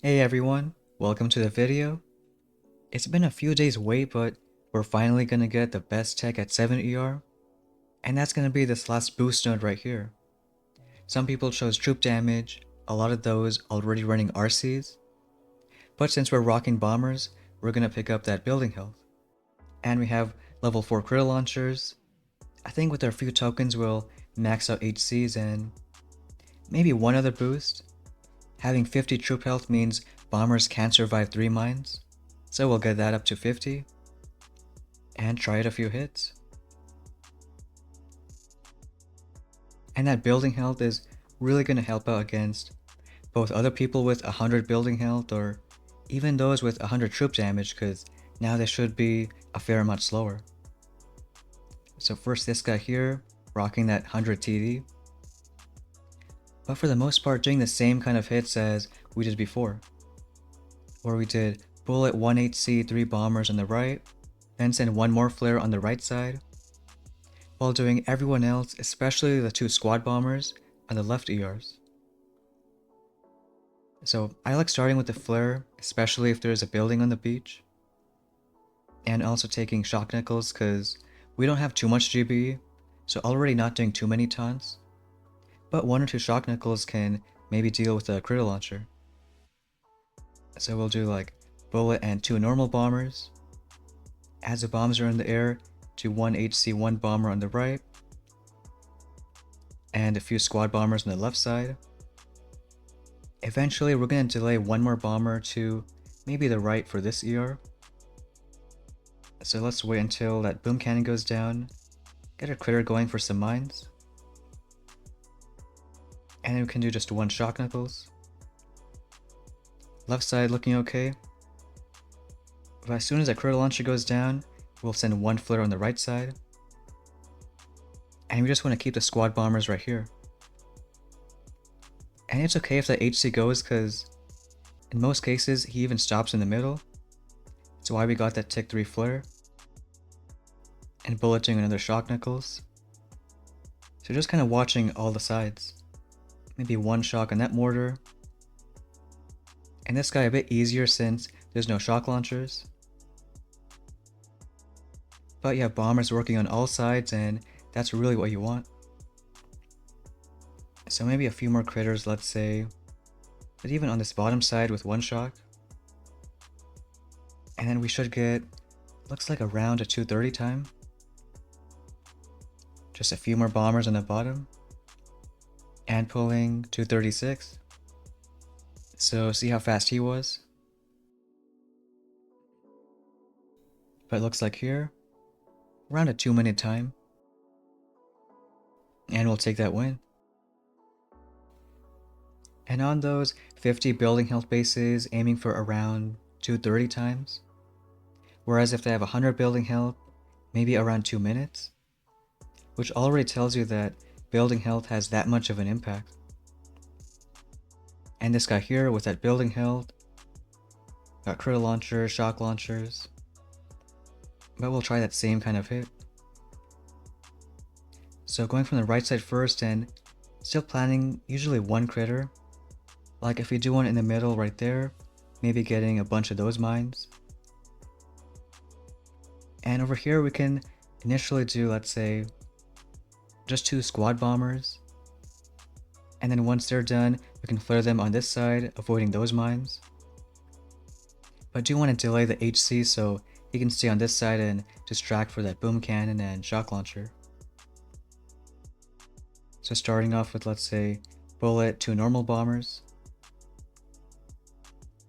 Hey everyone, welcome to the video. It's been a few days wait, but we're finally gonna get the best tech at 7 ER, and that's gonna be this last boost node right here. Some people chose troop damage, a lot of those already running RCs, but since we're rocking bombers, we're gonna pick up that building health. And we have level 4 critter launchers. I think with our few tokens we'll max out HCs and maybe one other boost. Having 50 troop health means bombers can't survive 3 mines, so we'll get that up to 50. And try it a few hits. And that building health is really going to help out against both other people with 100 building health or even those with 100 troop damage, because now they should be a fair amount slower. So first this guy here, rocking that 100 TD. But for the most part doing the same kind of hits as we did before. Where we did bullet 1HC 3 bombers on the right, then send one more flare on the right side, while doing everyone else, especially the 2 squad bombers, on the left ERs. So I like starting with the flare, especially if there's a building on the beach. And also taking shock nickels because we don't have too much GB, so already not doing too many taunts. But 1 or 2 shock nickels can maybe deal with a critter launcher. So we'll do like bullet and 2 normal bombers. As the bombs are in the air, do 1 HC1 bomber on the right, and a few squad bombers on the left side. Eventually we're going to delay one more bomber to maybe the right for this ER. So let's wait until that boom cannon goes down, get a critter going for some mines, and then we can do just 1 shock knuckles. Left side looking okay. But as soon as that critter launcher goes down, we'll send 1 flare on the right side. And we just want to keep the squad bombers right here. And it's okay if that HC goes because in most cases he even stops in the middle. That's why we got that tick 3 flare. And bulleting another shock knuckles. So just kind of watching all the sides. Maybe 1 shock on that mortar. And this guy a bit easier since there's no shock launchers. But you have bombers working on all sides and that's really what you want. So maybe a few more critters, let's say, but even on this bottom side with 1 shock. And then we should get, looks like around a 230 time. Just a few more bombers on the bottom. And pulling 236. So see how fast he was? But it looks like here, around a 2-minute time. And we'll take that win. And on those 50 building health bases, aiming for around 230 times. Whereas if they have 100 building health, maybe around 2 minutes. Which already tells you that building health has that much of an impact. And this guy here with that building health, got critter launchers, shock launchers. But we'll try that same kind of hit. So going from the right side first and still planning usually 1 critter. Like if we do one in the middle right there, maybe getting a bunch of those mines. And over here we can initially do, let's say, just 2 squad bombers. And then once they're done, we can flare them on this side, avoiding those mines. But I do want to delay the HC so he can stay on this side and distract for that boom cannon and shock launcher. So starting off with, let's say, bullet 2 normal bombers.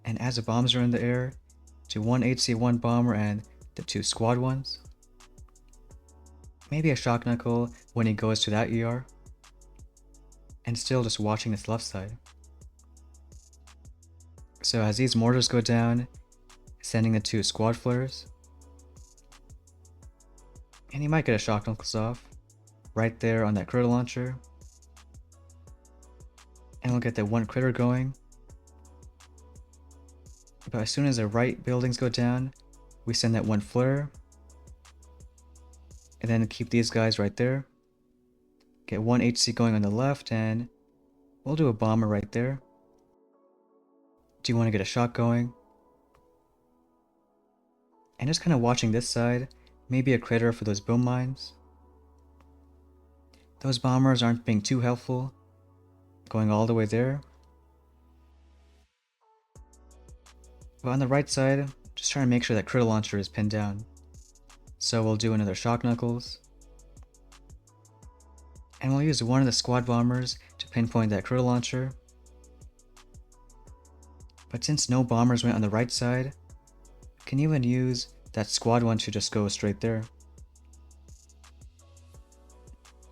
And as the bombs are in the air, do 1 HC1 bomber and the 2 squad ones. Maybe a shock knuckle when he goes to that ER. And still just watching this left side. So as these mortars go down, sending the 2 squad flares. And he might get a shock knuckles off, right there on that critter launcher. And we'll get that 1 critter going. But as soon as the right buildings go down, we send that 1 flare. And then keep these guys right there. Get 1 HC going on the left and we'll do a bomber right there. Do you want to get a shot going? And just kind of watching this side, maybe a critter for those boom mines. Those bombers aren't being too helpful, going all the way there. But on the right side, just trying to make sure that critter launcher is pinned down. So we'll do another shock knuckles. And we'll use one of the squad bombers to pinpoint that critter launcher. But since no bombers went on the right side, we can even use that squad one to just go straight there.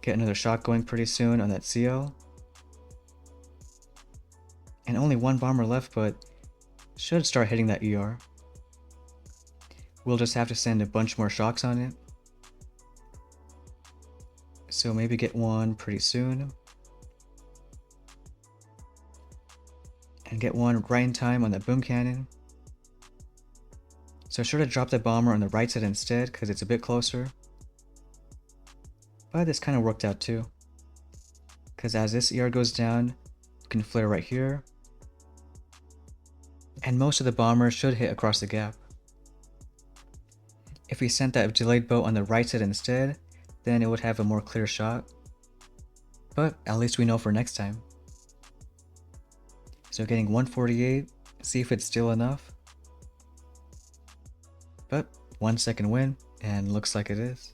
Get another shot going pretty soon on that CL. And only one bomber left, but should start hitting that ER. We'll just have to send a bunch more shocks on it. So maybe get one pretty soon. And get one right in time on that boom cannon. So sure to drop the bomber on the right side instead because it's a bit closer. But this kind of worked out too. Because as this ER goes down, we can flare right here. And most of the bombers should hit across the gap. If we sent that delayed boat on the right side instead, then it would have a more clear shot. But at least we know for next time. So getting 148, see if it's still enough. But 1 second win, and looks like it is.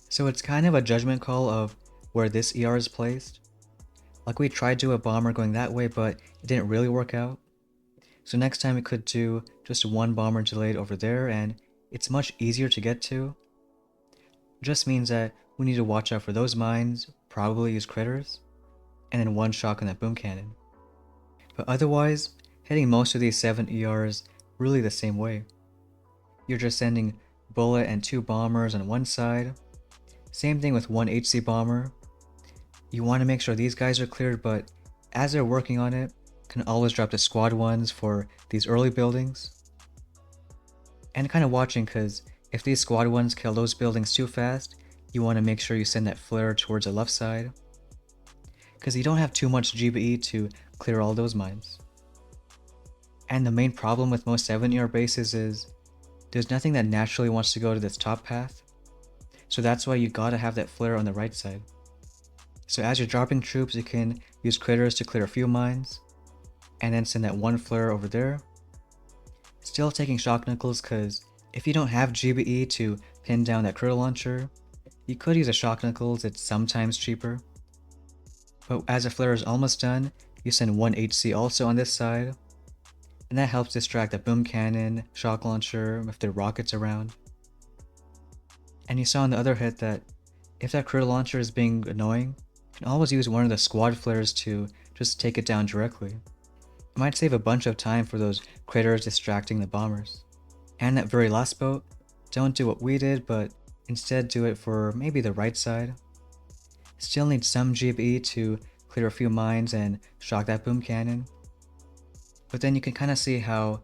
So it's kind of a judgment call of where this ER is placed. Like we tried to do a bomber going that way, but it didn't really work out. So next time we could do just one bomber delayed over there, and it's much easier to get to. Just means that we need to watch out for those mines, probably use critters, and then one shock on that boom cannon. But otherwise, hitting most of these 7 ERs really the same way. You're just sending bullet and 2 bombers on one side. Same thing with 1 HC bomber. You want to make sure these guys are cleared, but as they're working on it, can always drop the squad ones for these early buildings. And kind of watching, because if these squad ones kill those buildings too fast, you want to make sure you send that flare towards the left side. Because you don't have too much GBE to clear all those mines. And the main problem with most 7ER bases is there's nothing that naturally wants to go to this top path. So that's why you gotta have that flare on the right side. So as you're dropping troops, you can use critters to clear a few mines, and then send that one flare over there. Still taking shock knuckles, because if you don't have GBE to pin down that critter launcher, you could use a shock knuckles, it's sometimes cheaper. But as the flare is almost done, you send 1 HC also on this side, and that helps distract the boom cannon, shock launcher if there are rockets around. And you saw on the other hit that if that critter launcher is being annoying, you can always use one of the squad flares to just take it down directly. It might save a bunch of time for those critters distracting the bombers. And that very last boat, don't do what we did, but instead do it for maybe the right side. Still need some GBE to clear a few mines and shock that boom cannon. But then you can kind of see how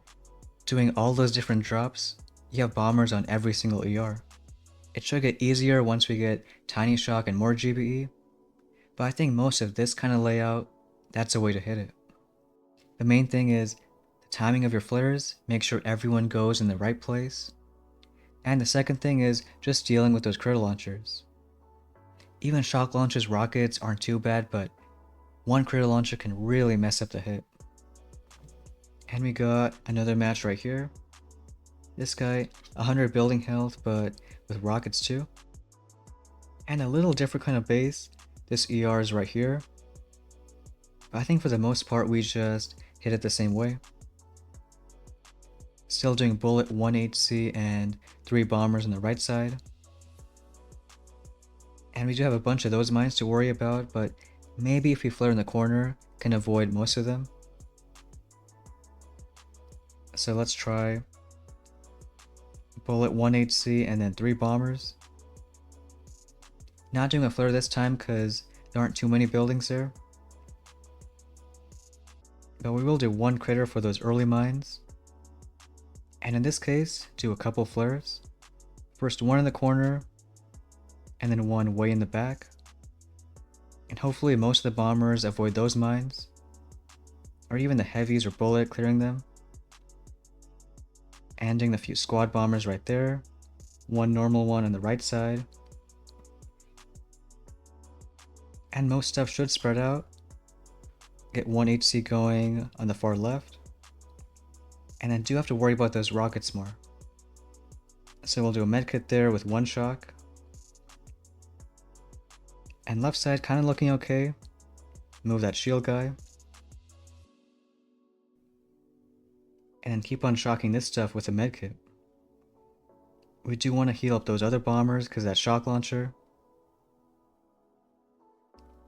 doing all those different drops, you have bombers on every single ER. It should get easier once we get tiny shock and more GBE, but I think most of this kind of layout, that's a way to hit it. The main thing is the timing of your flares, make sure everyone goes in the right place. And the second thing is just dealing with those critter launchers. Even shock launchers rockets aren't too bad, but one critter launcher can really mess up the hit. And we got another match right here. This guy, 100 building health, but with rockets too. And a little different kind of base. This ER is right here. But I think for the most part we just hit it the same way. Still doing bullet, 1 HC, and 3 bombers on the right side. And we do have a bunch of those mines to worry about, but maybe if we flare in the corner, can avoid most of them. So let's try bullet, 1 HC, and then 3 bombers. Not doing a flare this time because there aren't too many buildings there. But we will do 1 critter for those early mines. And in this case, do a couple flares. First 1 in the corner, and then 1 way in the back. And hopefully most of the bombers avoid those mines. or even the heavies or bullet, clearing them. Ending the few squad bombers right there. One normal one on the right side. And most stuff should spread out. Get one HC going on the far left. And then do have to worry about those rockets more. So we'll do a medkit there with one shock. And left side kind of looking okay. Move that shield guy. And then keep on shocking this stuff with a medkit. We do want to heal up those other bombers because that shock launcher.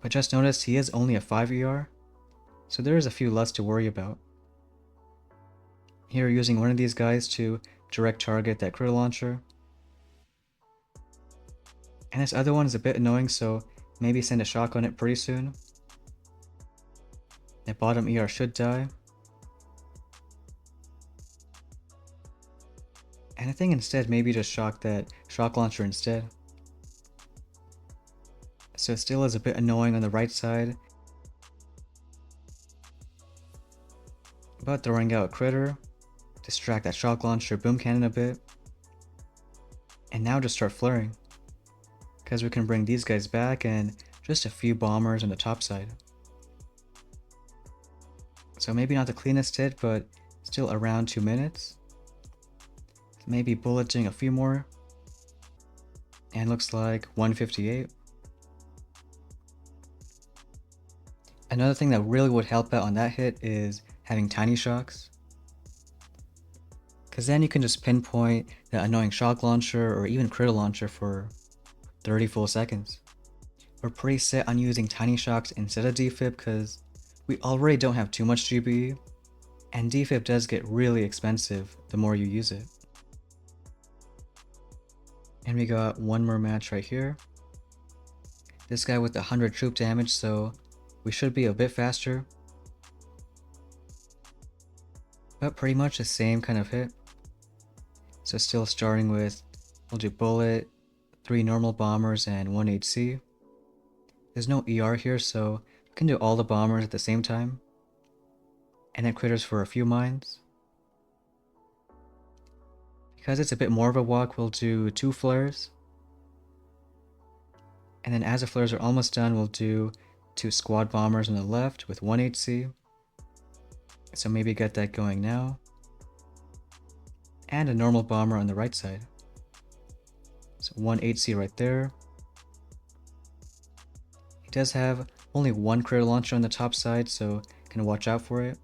But just notice he is only a 5 ER, so there is a few less to worry about. Here using one of these guys to direct target that critter launcher. And this other one is a bit annoying, so maybe send a shock on it pretty soon. That bottom ER should die. And I think instead maybe just shock that shock launcher instead. So it still is a bit annoying on the right side. But throwing out a critter, distract that shock launcher boom cannon a bit. And now just start flaring. Because we can bring these guys back and just a few bombers on the top side. So maybe not the cleanest hit, but still around 2 minutes. Maybe bulleting a few more. And looks like 158. Another thing that really would help out on that hit is having tiny shocks. Because then you can just pinpoint the annoying shock launcher or even critter launcher for 30 full seconds. We're pretty set on using tiny shocks instead of defib because we already don't have too much GBE, and defib does get really expensive the more you use it. And we got one more match right here. This guy with 100 troop damage, so we should be a bit faster. But pretty much the same kind of hit. So still starting with, we'll do bullet, 3 normal bombers and 1 HC. There's no ER here, so we can do all the bombers at the same time. And then critters for a few mines. Because it's a bit more of a walk, we'll do 2 flares. And then as the flares are almost done, we'll do 2 squad bombers on the left with 1 HC. So maybe get that going now. And a normal bomber on the right side. So 1 HC right there. He does have only 1 critter launcher on the top side, so can watch out for it.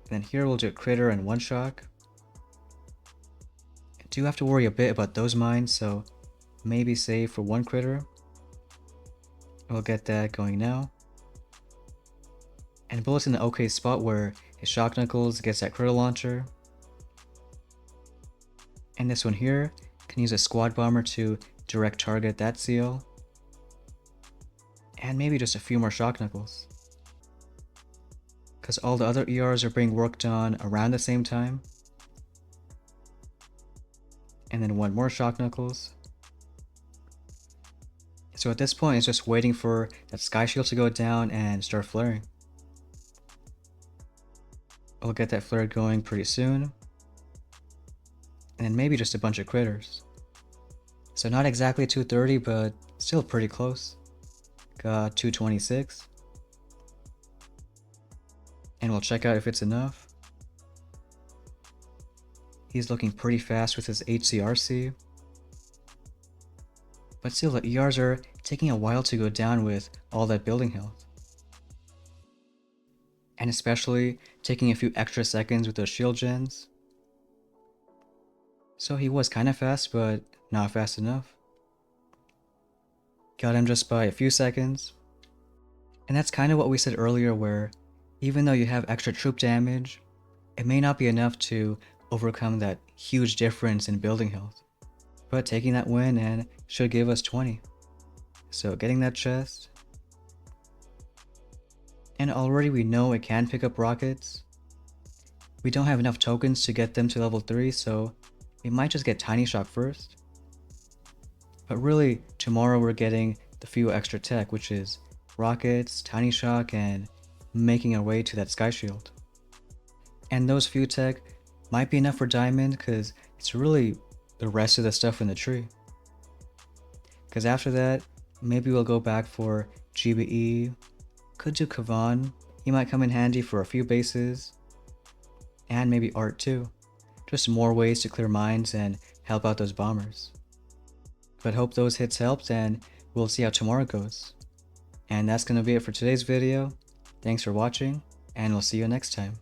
And then here we'll do a critter and 1 shock. I do have to worry a bit about those mines, so maybe save for 1 critter. We'll get that going now. And Bullet's in the okay spot where his shock knuckles gets that critter launcher. And this one here can use a squad bomber to direct target that seal. And maybe just a few more shock knuckles. Because all the other ERs are being worked on around the same time. And then 1 more shock knuckles. So at this point, it's just waiting for that sky shield to go down and start flaring. We'll get that flare going pretty soon. And then maybe just a bunch of critters. So not exactly 230, but still pretty close. Got 226. And we'll check out if it's enough. He's looking pretty fast with his HCRC. But still, the ERs are taking a while to go down with all that building health. And especially taking a few extra seconds with those shield gens. So he was kind of fast, but not fast enough. Got him just by a few seconds. And that's kind of what we said earlier, where even though you have extra troop damage, it may not be enough to overcome that huge difference in building health. But taking that win and should give us 20. So getting that chest. And already we know it can pick up rockets. We don't have enough tokens to get them to level 3, so we might just get Tiny Shock first. But really, tomorrow we're getting the few extra tech, which is rockets, Tiny Shock, and making our way to that Sky Shield. And those few tech might be enough for Diamond because it's really the rest of the stuff in the tree. Because after that, maybe we'll go back for GBE, could do Kavan, he might come in handy for a few bases, and maybe Art too. Just more ways to clear mines and help out those bombers. But hope those hits helped, and we'll see how tomorrow goes. And that's gonna be it for today's video. Thanks for watching, and we'll see you next time.